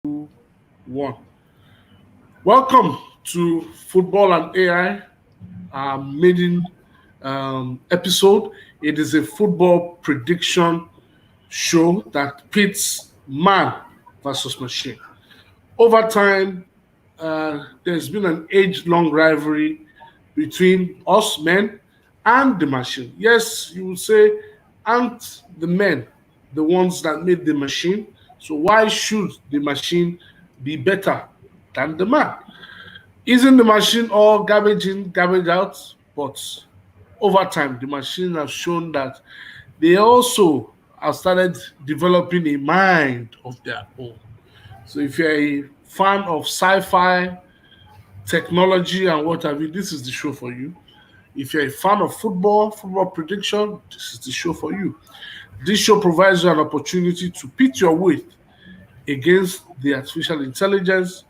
One. Welcome to Football and AI, maiden episode. It is a football prediction show that pits man versus machine. Over time, there's been an age-long rivalry between us men and the machine. Yes, you would say, aren't the men the ones that made the machine? So why should the machine be better than the man? Isn't the machine all garbage in, garbage out? But over time, the machine has shown that they also have started developing a mind of their own. So if you're a fan of sci-fi, technology, and what have you, this is the show for you. If you're a fan of football prediction, this is the show for you. This show provides you an opportunity to pit your weight against the artificial intelligence,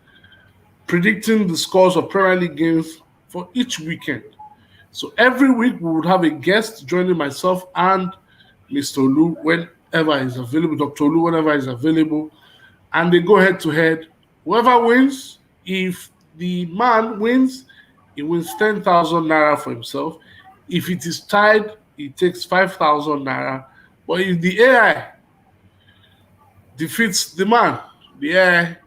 predicting the scores of Premier League games for each weekend. So every week we would have a guest joining myself and Mr. Olu whenever he's available, Dr. Olu whenever he's available, and they go head to head. Whoever wins, if the man wins, he wins 10,000 naira for himself. If it is tied, he takes 5,000 naira. But if the AI defeats the man, the AI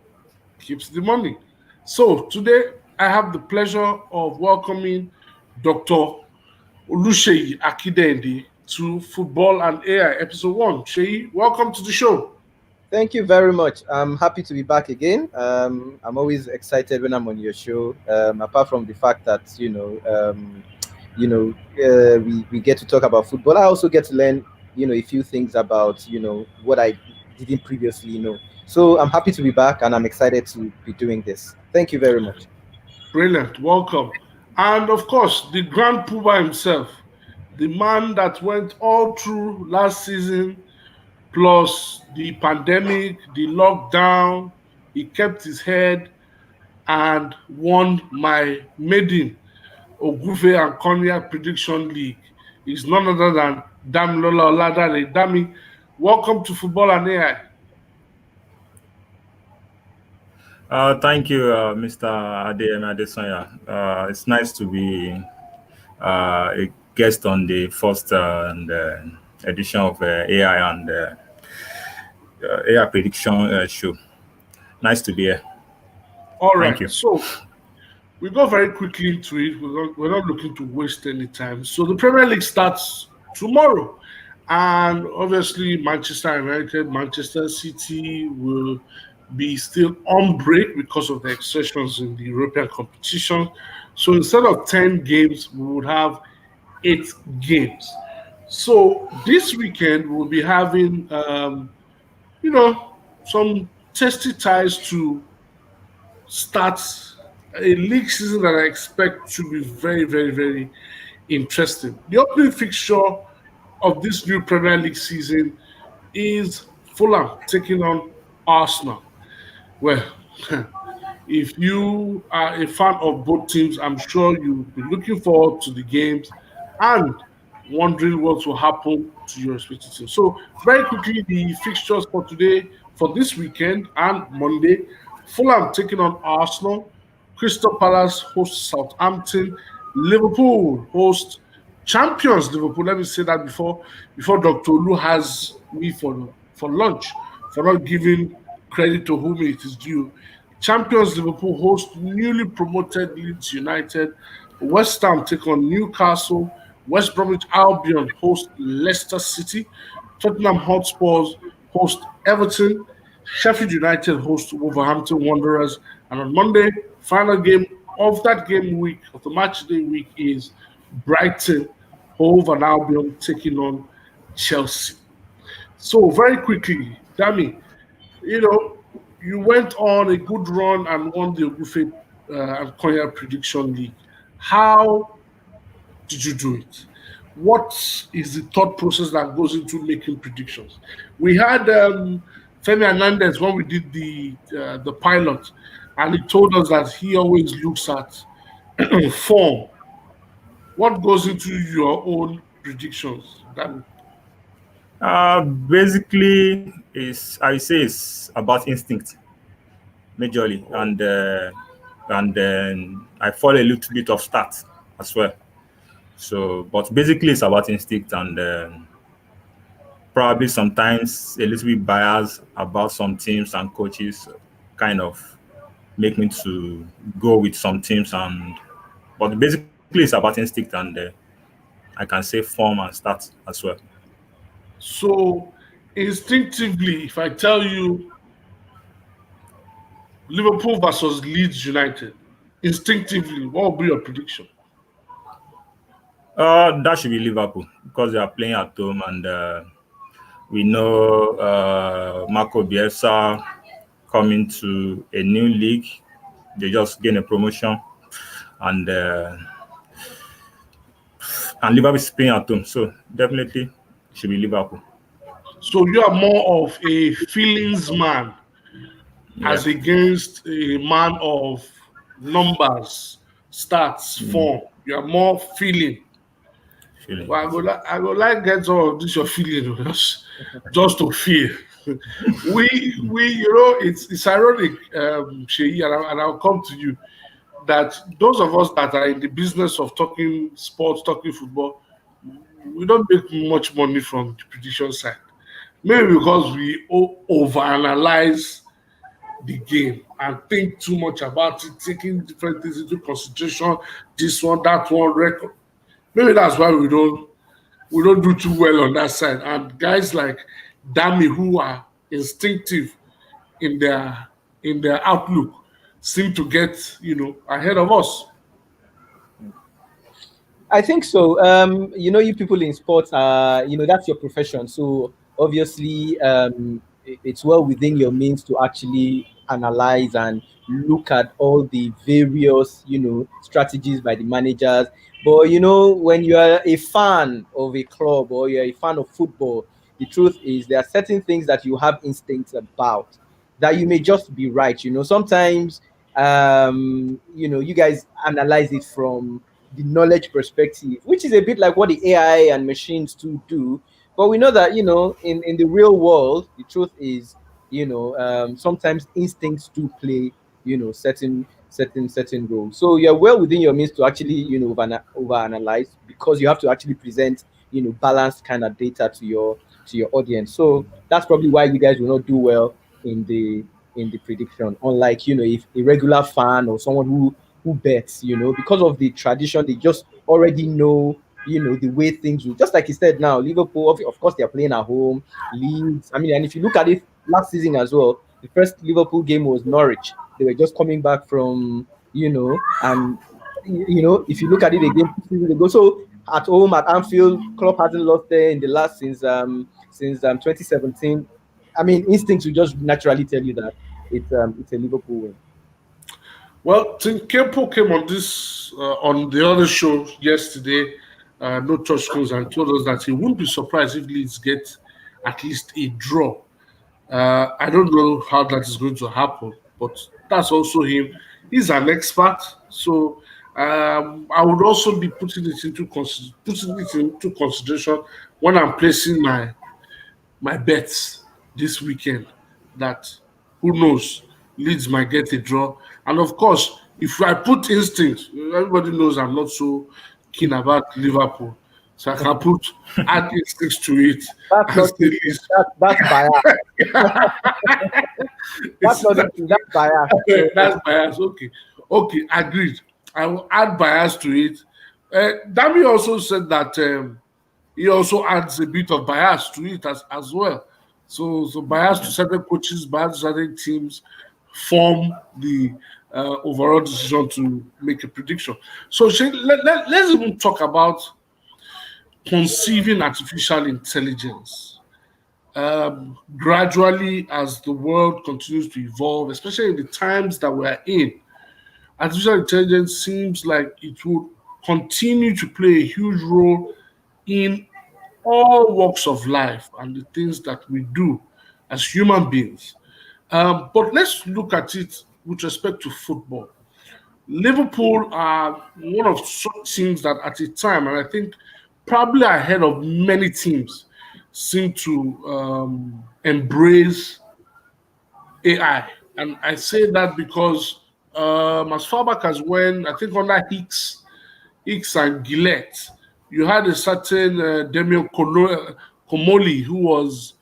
keeps the money. So today I have the pleasure of welcoming Dr. Oluseyi Akidende to Football and AI Episode 1. Sheyi, welcome to the show. Thank you very much. I'm happy to be back again. I'm always excited when I'm on your show. Apart from the fact that we get to talk about football, I also get to learn a few things about what I didn't previously know. So I'm happy to be back, and I'm excited to be doing this. Thank you very much. Brilliant, welcome. And of course, the Grand Poobah himself, the man that went all through last season, plus the pandemic, the lockdown, he kept his head and won my maiden Ogufe and Cognac Prediction League. Is none other than Damilola Oladare. Dami, welcome to Football and AI. Thank you, Mr. Adeyemi Adesanya. It's nice to be a guest on the first edition of AI and AI prediction show. Nice to be here. All right. Thank you. So we go very quickly into it. We're not looking to waste any time. So the Premier League starts tomorrow. And obviously, Manchester United, Manchester City will be still on break because of the exceptions in the European competition. So instead of 10 games, we would have 8 games. So this weekend, we'll be having, some testy ties to start a league season that I expect to be very, very, very interesting. The opening fixture of this new Premier League season is Fulham taking on Arsenal. Well, if you are a fan of both teams, I'm sure you'll be looking forward to the games and wondering what will happen to your respective team. So, very quickly, the fixtures for today, for this weekend and Monday: Fulham taking on Arsenal, Crystal Palace hosts Southampton, Liverpool host champions Liverpool. Let me say that before Dr. Lu has me for lunch for not giving credit to whom it is due. Champions Liverpool host newly promoted Leeds United. West Ham take on Newcastle. West Bromwich Albion host Leicester City. Tottenham Hotspurs host Everton. Sheffield United host Wolverhampton Wanderers. And on Monday, final game of that game week, of the match day week, is Brighton Hove and Albion taking on Chelsea. So very quickly, Dami, you went on a good run and won the Ogufe and Konya Prediction League. How did you do it? What is the thought process that goes into making predictions? We had Femi Hernandez when we did the pilot, and he told us that he always looks at form. What goes into your own predictions? Basically, I say it's about instinct. majorly, and then I follow a little bit of stats as well. So, but basically, it's about instinct and probably sometimes a little bit biased about some teams and coaches, kind of make me to go with some teams and. But basically, it's about instinct and I can say form and stats as well. So instinctively, if I tell you Liverpool versus Leeds United, instinctively, what will be your prediction? That should be Liverpool because they are playing at home and we know Marco Bielsa coming to a new league. They just gain a promotion and Liverpool is playing at home, so definitely it should be Liverpool. So you are more of a feelings man Yeah, as against a man of numbers, stats, form. You are more feeling. feeling. Well, I go like get some of this your feeling just to feel. We it's ironic, Sheyi, and I'll come to you that those of us that are in the business of talking sports, talking football, we don't make much money from the prediction side. Maybe because we overanalyze the game and think too much about it, taking different things into consideration, this one, that one, record. Maybe that's why we don't do too well on that side. And guys like Dami who are instinctive in their outlook seem to get ahead of us. I think so. You people in sports are, that's your profession. So obviously, it's well within your means to actually analyze and look at all the various, strategies by the managers. But when you are a fan of a club or you're a fan of football, the truth is there are certain things that you have instincts about that you may just be right. Sometimes, you guys analyze it from the knowledge perspective, which is a bit like what the AI and machines to do. But we know that in the real world, the truth is, sometimes instincts do play, certain roles. So you're well within your means to actually over analyze because you have to actually present balanced kind of data to your audience. So that's probably why you guys will not do well in the prediction. Unlike if a regular fan or someone who bets, because of the tradition, they just already know, the way things will. Just like you said now, Liverpool, of course, they're playing at home. Leeds, I mean, and if you look at it last season as well, the first Liverpool game was Norwich. They were just coming back from, and if you look at it again 2 seasons ago, so at home at Anfield, Klopp hasn't lost there in the last since 2017. I mean, instincts will just naturally tell you that it's a Liverpool win. Well, Tim Kempo came on on the other show yesterday, No Touch Schools, and told us that he wouldn't be surprised if Leeds get at least a draw. I don't know how that is going to happen, but that's also him. He's an expert, so I would also be putting it into consideration when I'm placing my bets this weekend. That who knows, Leeds might get a draw, and of course, if I put instinct, everybody knows I'm not so keen about Liverpool, so I can add instincts to it That's and not say it. That's bias. That's it's not it. That's bias. So, that's bias. Okay, okay, agreed. I will add bias to it. Dami also said that he also adds a bit of bias to it as well. So bias to certain coaches, bias to certain teams form the overall decision to make a prediction. So let's even talk about conceiving artificial intelligence. Gradually, as the world continues to evolve, especially in the times that we're in, artificial intelligence seems like it will continue to play a huge role in all walks of life and the things that we do as human beings. But let's look at it with respect to football. Liverpool are one of such teams that at a time, and I think probably ahead of many teams, seem to embrace AI. And I say that because as far back as when I think under Hicks and Gillette, you had a certain Comoli who was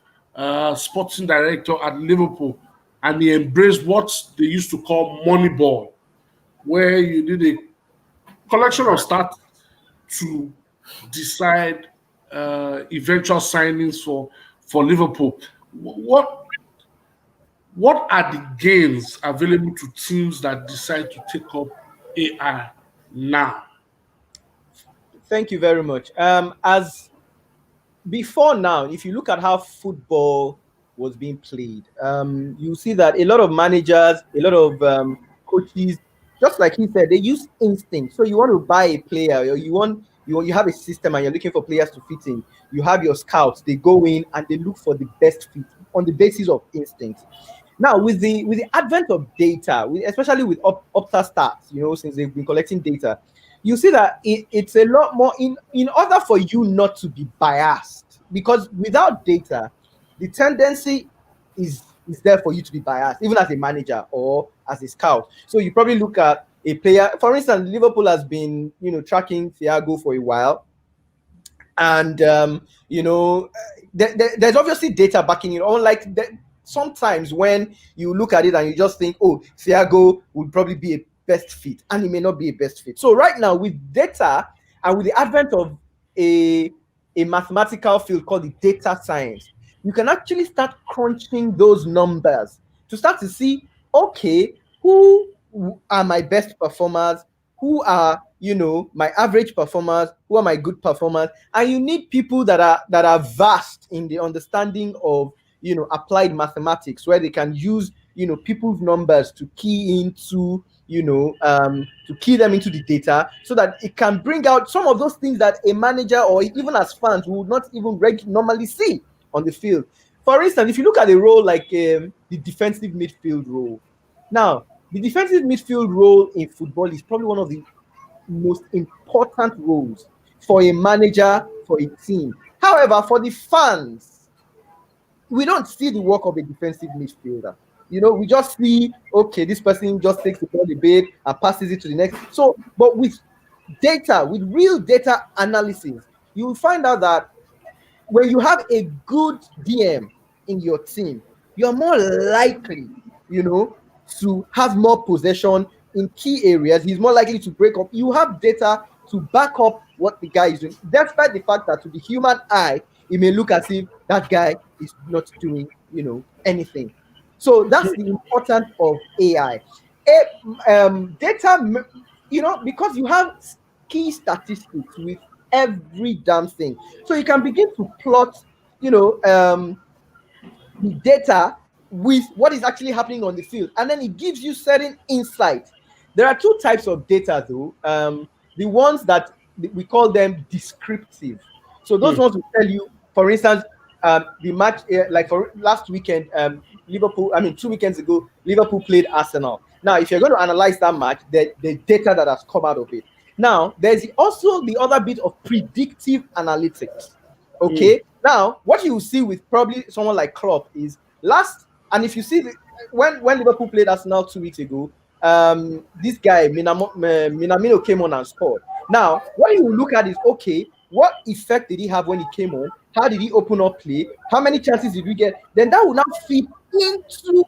sporting director at Liverpool, and he embraced what they used to call Moneyball, where you did a collection of stats to decide eventual signings for Liverpool. What are the gains available to teams that decide to take up AI now? Thank you very much. As before now, if you look at how football was being played, you see that a lot of managers, a lot of coaches, just like he said, they use instinct. So you want to buy a player, or you have a system and you're looking for players to fit in. You have your scouts, they go in and they look for the best fit on the basis of instinct. Now, with the advent of data, especially with Opta stats, since they've been collecting data, you see that it's a lot more in order for you not to be biased, because without data, the tendency is there for you to be biased, even as a manager or as a scout. So you probably look at a player, for instance, Liverpool has been tracking Thiago for a while, and there's obviously data backing it. Unlike sometimes when you look at it and you just think, oh, Thiago would probably be a best fit, and he may not be a best fit. So right now, with data and with the advent of a mathematical field called the data science, you can actually start crunching those numbers to start to see, okay, who are my best performers, who are my average performers, who are my good performers. And you need people that are vast in the understanding of applied mathematics, where they can use people's numbers to key into to key them into the data, so that it can bring out some of those things that a manager or even as fans would not even normally see on the field. For instance, if you look at a role like the defensive midfield role, now the defensive midfield role in football is probably one of the most important roles for a manager, for a team. However, for the fans, we don't see the work of a defensive midfielder. We just see, okay, this person just takes the ball a bit and passes it to the next. So, but with data, with real data analysis, you will find out that when you have a good DM in your team, you are more likely, to have more possession in key areas. He's more likely to break up. You have data to back up what the guy is doing, despite the fact that to the human eye, it may look as if that guy is not doing, anything. So that's the importance of AI. Data, because you have key statistics with every damn thing. So you can begin to plot, the data with what is actually happening on the field, and then it gives you certain insight. There are two types of data, though. The ones that we call them descriptive. So those ones will tell you, for instance, the match, like for last weekend, Liverpool. I mean, 2 weekends ago, Liverpool played Arsenal. Now, if you're going to analyze that match, the data that has come out of it. Now, there's also the other bit of predictive analytics. Okay. Now, what you will see with probably someone like Klopp is and if you see when Liverpool played Arsenal 2 weeks ago, this guy Minamino came on and scored. Now, what you will look at is, okay, what effect did he have when he came on? How did he open up play? How many chances did we get? Then that will now feed into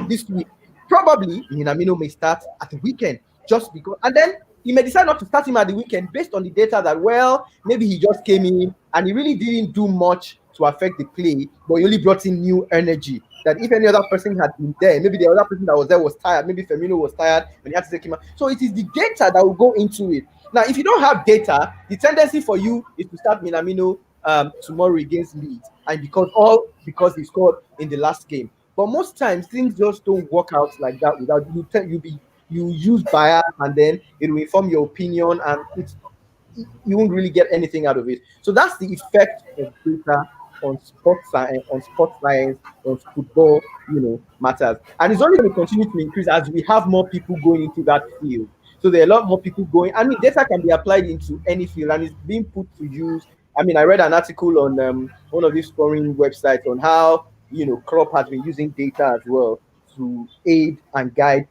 this week. Probably Minamino may start at the weekend just because, and then he may decide not to start him at the weekend based on the data that, well, maybe he just came in and he really didn't do much to affect the play, but he only brought in new energy. That if any other person had been there, maybe the other person that was there was tired, maybe Firmino was tired and he had to take him out. So it is the data that will go into it. Now, if you don't have data, the tendency for you is to start Minamino tomorrow against Leeds, and because he scored in the last game. But most times things just don't work out like that without you use bias, and then it will inform your opinion, and you won't really get anything out of it. So that's the effect of data on sports science, on football, matters. And it's only going to continue to increase as we have more people going into that field. So there are a lot more people going. I mean, data can be applied into any field and it's being put to use. I mean, I read an article on one of these scoring websites on how, Klopp has been using data as well to aid and guide,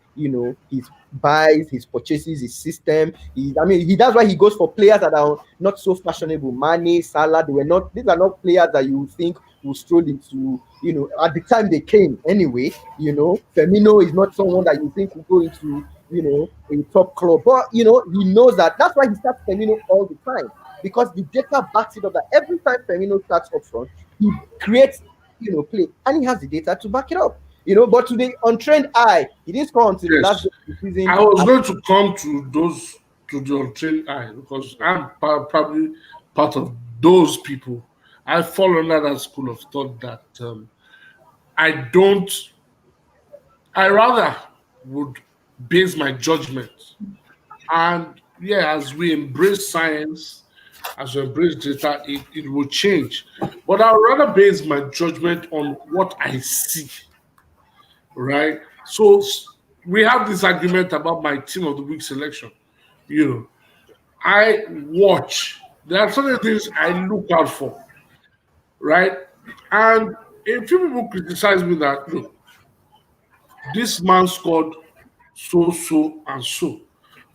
his buys, his purchases, his system. That's why he goes for players that are not so fashionable. Mane, Salah, these are not players that you think will stroll into, at the time they came anyway. Firmino is not someone that you think will go into, a top club. But, he knows that. That's why he starts Firmino all the time, because the data backs it up that every time Firmino starts up front, he creates, play, and he has the data to back it up. But to the untrained eye, he didn't score until the last Yes. game of the season. I was going to come to the untrained eye because I'm probably part of those people. I fall under that school of thought that I don't. I rather would base my judgment, and yeah, as we embrace science, as we embrace data, it will change. But I'd rather base my judgment on what I see, right? So we have this argument about my team of the week selection. You know, I watch. There are certain things I look out for, right? And a few people criticize me that look, this man scored so, so, and so.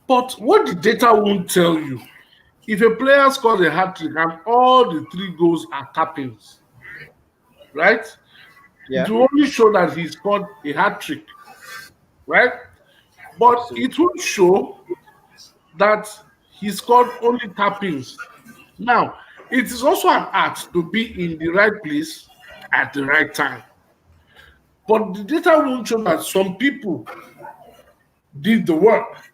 But what the data won't tell you, if a player scores a hat trick and all the three goals are tappings, right? It Yeah, will only show that he scored a hat trick, right? But absolutely. it will show that he scored only tappings. Now, it is also an art to be in the right place at the right time. But the data won't show that some people did the work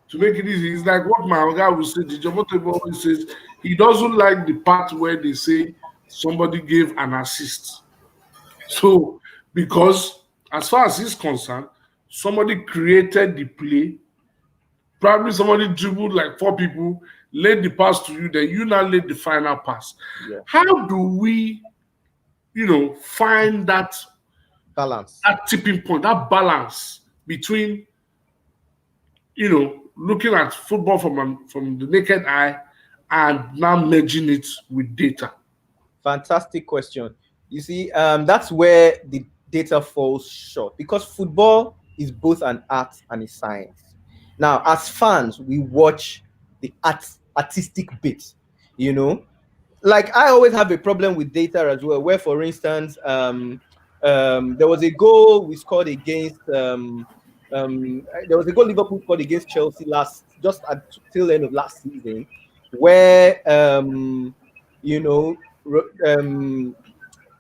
to make it easy. It's like what my guy will say, the Jomoto always says, he doesn't like the part where they say somebody gave an assist. So, because as far as he's concerned, somebody created the play, probably somebody dribbled like four people, laid the pass to you, then you now laid the final pass. Yeah, How do we, find balance. that tipping point, that balance between, looking at football from the naked eye and now merging it with data? Fantastic question. You see, that's where the data falls short, because football is both an art and a science. Now, as fans, we watch the artistic bit, you know. Like, I always have a problem with data as well. Where, for instance, there was a goal we scored against. There was a goal Liverpool scored against Chelsea just at till end of last season, where you know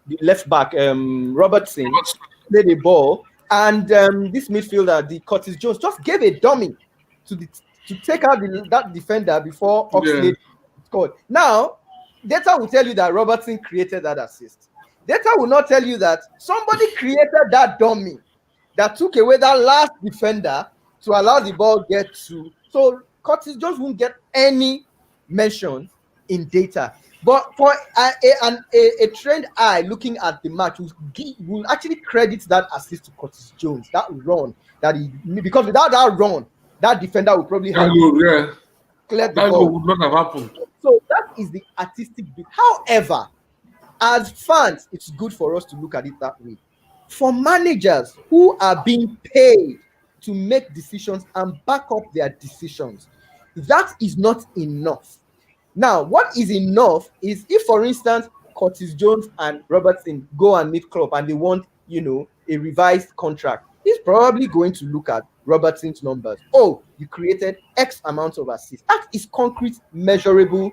the left back Robertson played a ball, and this midfielder, the Curtis Jones, just gave a dummy to the to take out that defender before Yeah. Oxlade scored. Now, data will tell you that Robertson created that assist. Data will not tell you that somebody created that dummy that took away that last defender to allow the ball get to. So Curtis Jones won't get any mention in data. But for a trained eye looking at the match will actually credit that assist to Curtis Jones, that run that because without that run, that defender would probably That have goal, yeah. cleared the That goal ball. would not have happened. So that is the artistic bit. However, as fans, it's good for us to look at it that way. For managers who are being paid to make decisions and back up their decisions, that is not enough. Now, what is enough is if, for instance, Curtis Jones and Robertson go and meet Klopp and they want, a revised contract, he's probably going to look at Robertson's numbers. Oh, you created X amount of assists. That is concrete, measurable,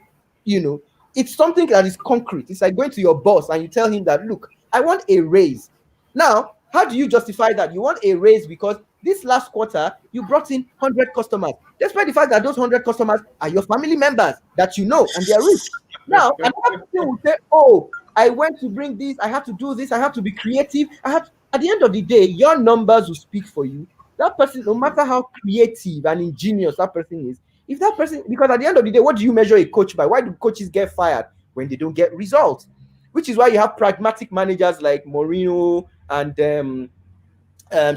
it's something that is concrete. It's like going to your boss and you tell him that, look, I want a raise. Now, how do you justify that? You want a raise because this last quarter you brought in 100 customers, despite the fact that those 100 customers are your family members that you know and they are rich. Now, another person will say, oh, I went to bring this, I have to do this, I have to be creative. At the end of the day, your numbers will speak for you. That person, no matter how creative and ingenious that person is, if that person, because at the end of the day, what do you measure a coach by? Why do coaches get fired? When they don't get results? Which is why you have pragmatic managers like Mourinho and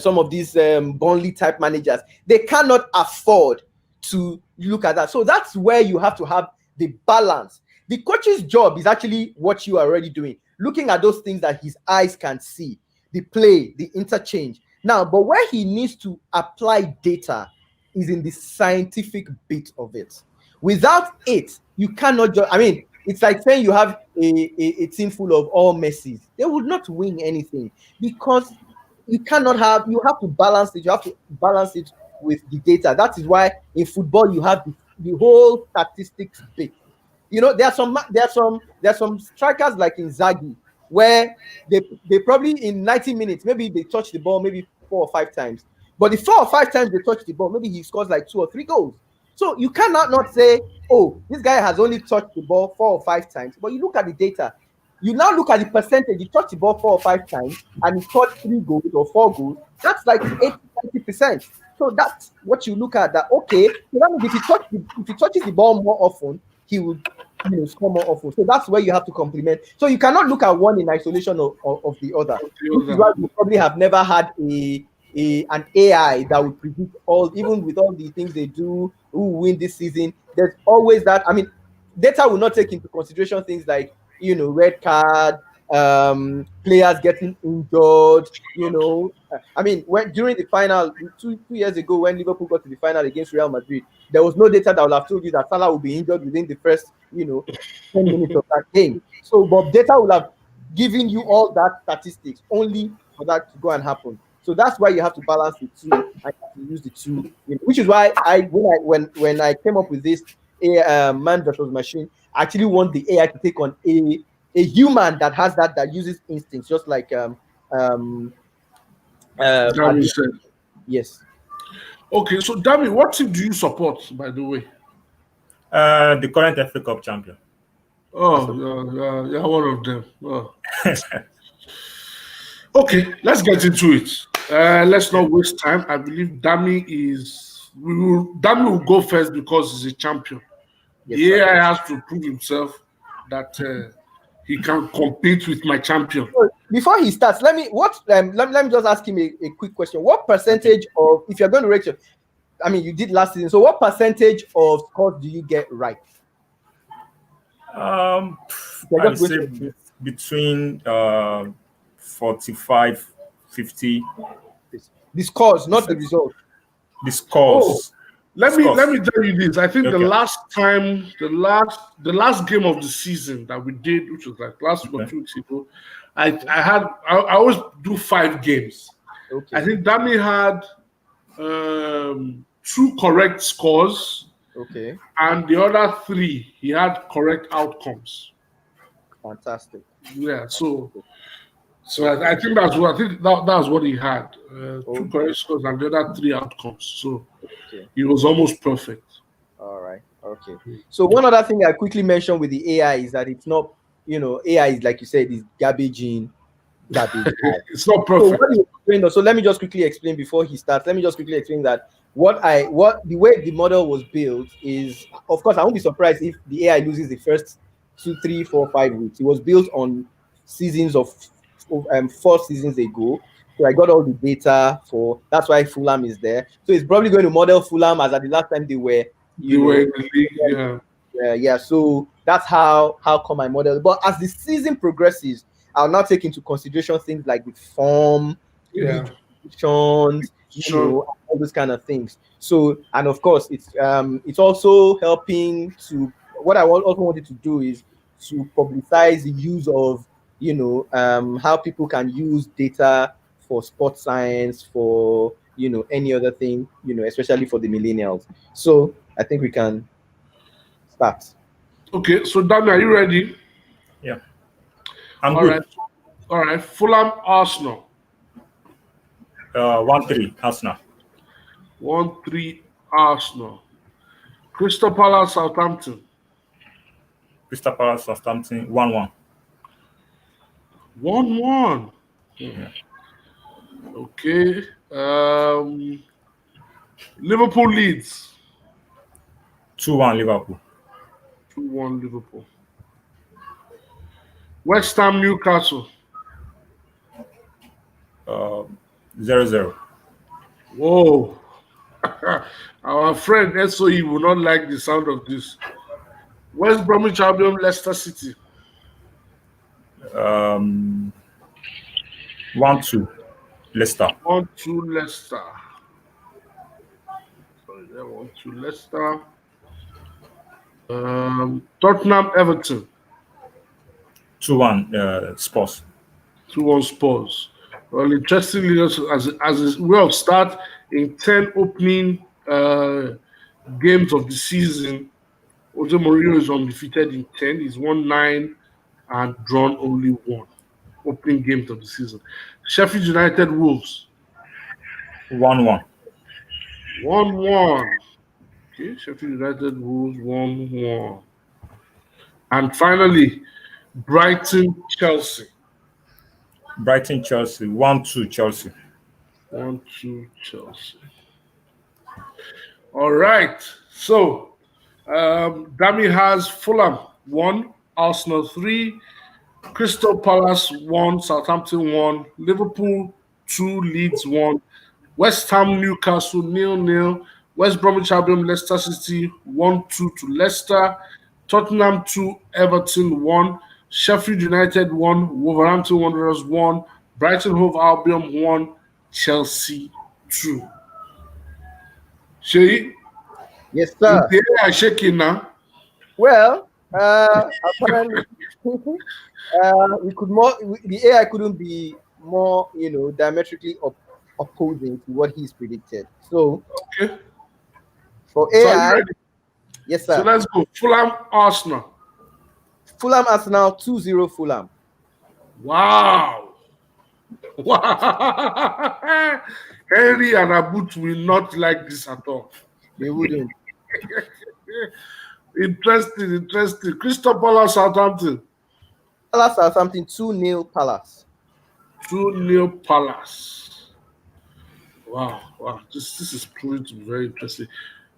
some of these Burnley type managers. They cannot afford to look at that. So that's where you have to have the balance. The coach's job is actually what you are already doing, looking at those things that his eyes can see, the play, the interchange. Now, but where he needs to apply data is in the scientific bit of it. Without it, you cannot just, I mean, it's like saying you have a team full of all Messis. They would not win anything because you have to balance it. You have to balance it with the data. That is why in football you have the whole statistics bit. You know, there are some strikers like in Zagi where they probably in 90 minutes, maybe they touch the ball maybe 4 or 5 times. But the 4 or 5 times they touch the ball, maybe he scores like 2 or 3 goals. So you cannot not say, oh, this guy has only touched the ball 4 or 5 times. But you look at the data, you now look at the percentage. He touched the ball 4 or 5 times and he scored 3 goals or 4 goals. That's like 80-90%. So that's what you look at. That okay. So that means if he touches the ball more often, he would score more often. So that's where you have to complement. So you cannot look at one in isolation of the other. Which is why we probably have never had an AI that would predict all, even with all the things they do, who will win this season. There's always that. I mean, data will not take into consideration things like red card, players getting injured. I mean, during the final 2 years ago, when Liverpool got to the final against Real Madrid, there was no data that would have told you that Salah will be injured within the first 10 minutes of that game. So, but data will have given you all that statistics only for that to go and happen. So that's why you have to balance the two. I have to use the two, which is why when I came up with this man versus machine, I actually want the AI to take on a human that has that uses instincts, just like Dami said. Yes. Okay, so Dami, what team do you support, by the way? The current FA Cup champion. Oh, yeah, one of them. Oh. Okay, let's get into it. Let's not waste time. I believe Dami will go first because he's a champion. Yes, The sir. AI has to prove himself that he can compete with my champion. Before he starts, let me just ask him a quick question. What percentage of, if you're going to rate your, I mean, you did last season, so what percentage of scores do you get right? I would say between 45, 50. The scores, not the result. The scores. Let me tell you this. I think the last game of the season that we did, which was like last week or 2 weeks ago, I always do 5 games. Okay. I think Dami had 2 correct scores. Okay. And the other 3 he had correct outcomes. Fantastic. Yeah. So I think that's what he had. 2 correct scores and the other 3 outcomes. So he was almost perfect. All right. Okay. So one other thing I quickly mentioned with the AI is that it's not, AI is, like you said, is garbage in, garbage out. It's not perfect. So let me just quickly explain before he starts. Let me just quickly explain that the way the model was built is, of course, I won't be surprised if the AI loses the first 2, 3, 4, 5 weeks. It was built on seasons of 4 seasons ago. So I got all the data that's why Fulham is there. So it's probably going to model Fulham as at the last time they were in the league. Yeah. So that's how come I model. But as the season progresses, I'll now take into consideration things like the form, all those kind of things. So, and of course, it's also helping to, what I also wanted to do is to publicize the use of how people can use data for sports science, for any other thing, especially for the millennials. So I think we can start. Okay, so Dami, are you ready? Yeah. I'm good. All right. Fulham, Arsenal. 1-3 Arsenal. 1-3 Arsenal. Crystal Palace, Southampton. Crystal Palace, Southampton, 1-1. 1-1. Yeah. Okay. Liverpool, Leeds. 2-1 Liverpool. 2-1 Liverpool. West Ham, Newcastle. 0-0. Whoa. Our friend SOE will not like the sound of this. West Bromwich Albion, Leicester City. 1-2. Leicester. 1-2 Leicester. Sorry, there 1-2 Leicester. Tottenham Everton. 2-1 Spurs. 2-1 Spurs. Well, interestingly, as a way of start in 10 opening games of the season, Jose Mourinho is undefeated in 10. He's won 9 and drawn only 1 opening games of the season. Sheffield United Wolves. 1-1. 1-1. Okay, Sheffield United Wolves 1-1. And finally, Brighton Chelsea. Brighton Chelsea. 1-2 Chelsea. 1-2 Chelsea. All right. So Dami has Fulham 1, Arsenal 3, Crystal Palace 1, Southampton 1, Liverpool 2, Leeds 1, West Ham Newcastle 0-0, West Bromwich Albion Leicester City 1-2 to Leicester, Tottenham 2, Everton 1, Sheffield United 1, Wolverhampton Wanderers 1, Brighton Hove Albion 1, Chelsea 2. Shay, Yes, you sir. there are shaking now. Well, apparently, we could more. The AI couldn't be more, diametrically opposing to what he's predicted. So Okay. for So are you AI, ready? yes, So sir. let's go. Fulham Arsenal. Fulham Arsenal 2-0 Fulham. Wow. Wow. Henry and Abut will not like this at all. They wouldn't. Interesting. Crystal Palace Southampton. Palace Southampton 2-0 Palace. 2-0 Palace. Wow. This is proving to be very interesting.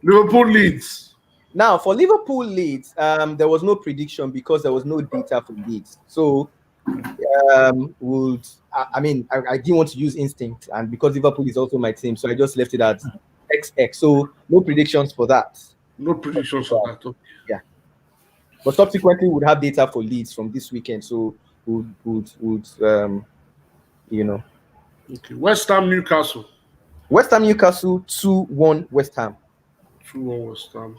Liverpool Leeds. Now for Liverpool Leeds, there was no prediction because there was no data for Leeds. So I didn't want to use instinct, and because Liverpool is also my team, so I just left it at XX. So no predictions for that. No predictions for that. Okay. Yeah. But subsequently we'd have data for Leeds from this weekend. So would Okay. West Ham Newcastle. West Ham Newcastle 2-1 West Ham. 2-1 West Ham.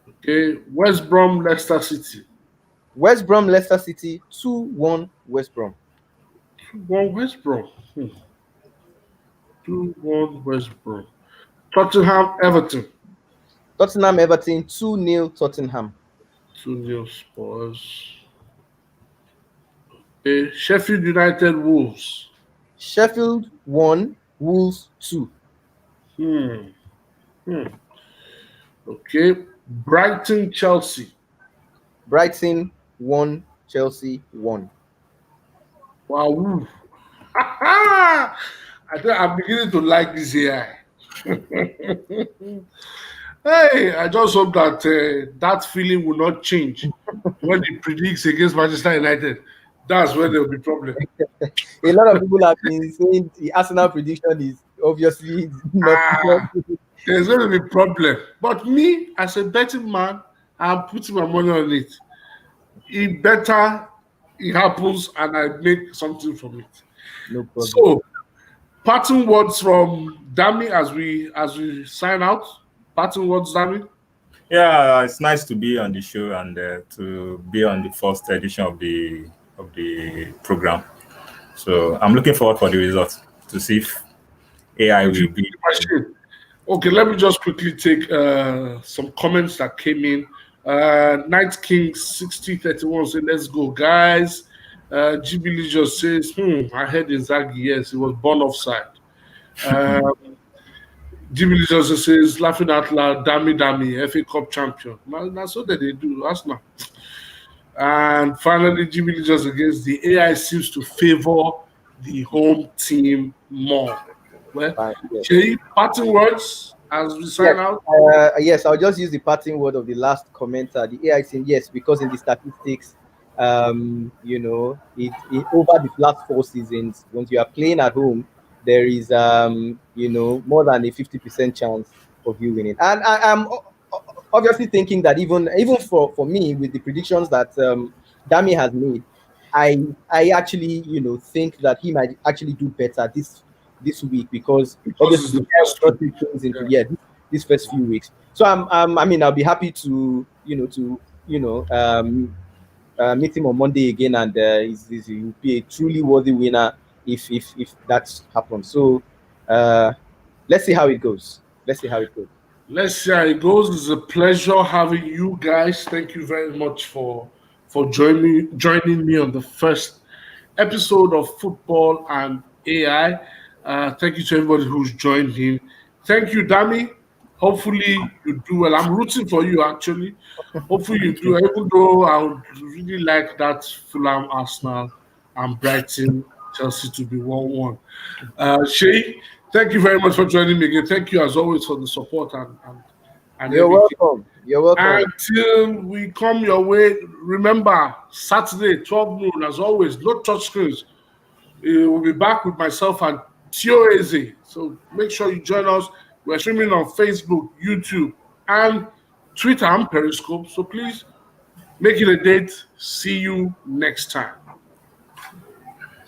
Okay. West Brom Leicester City. West Brom Leicester City 2-1 West Brom. 2-1 West Brom. 2-1 West Brom. Tottenham Everton. Tottenham Everton 2-0 Tottenham. 2-0 Spurs. Okay. Sheffield United Wolves. Sheffield 1 Wolves 2. Okay. Brighton Chelsea. Brighton 1 Chelsea 1. Wow. I'm beginning to like this AI. Hey, I just hope that that feeling will not change when he predicts against Manchester United. That's where there will be problem. A lot of people have been saying the Arsenal prediction is obviously not. There's going to be problem. But me, as a betting man, I'm putting my money on it. It better it happens and I make something from it. No problem. So, parting words from Dami as we sign out. Parting words, Dami. Yeah, it's nice to be on the show and to be on the first edition of the program. So I'm looking forward for the results to see if AI will be. Okay, let me just quickly take some comments that came in. Night King 6031 said, "Let's go, guys." GB just says, I heard Inzaghi. Yes, it was born offside. GB just says, laughing out loud, Dami, FA Cup champion. That's what they do. Arsenal. And finally, GB just against the AI seems to favor the home team more. Well, Jay, parting words as we sign out. Yes, I'll just use the parting word of the last commenter. The AI saying yes, because in the statistics, over the last 4 seasons, once you are playing at home, there is more than a 50% chance of you winning. And I'm obviously thinking that even for me, with the predictions that Dami has made, I actually, think that he might actually do better this week, because because it's obviously the the guy first will week. not take things into, Yeah. yeah, this first few weeks. So I mean, I'll be happy to, you know um meet him on Monday again, and he will be a truly worthy winner if that happens. So uh let's see how it goes. Let's see how it goes. Let's see how it goes. It's a pleasure having you guys. Thank you very much for joining me on the first episode of Football and AI. Thank you to everybody who's joined in. Thank you, Dami. Hopefully you do well. I'm rooting for you actually. Hopefully you Thank do. you. Even though I would really like that Fulham, Arsenal, and Brighton, Chelsea to be 1-1. Shay, thank you very much for joining me again. Thank you as always for the support and You're everything. welcome. You're welcome. Until we come your way, remember Saturday, 12 noon, as always, no touch screens. We'll be back with myself and Tio Eze. So make sure you join us. We're streaming on Facebook, YouTube, and Twitter and Periscope. So please make it a date. See you next time.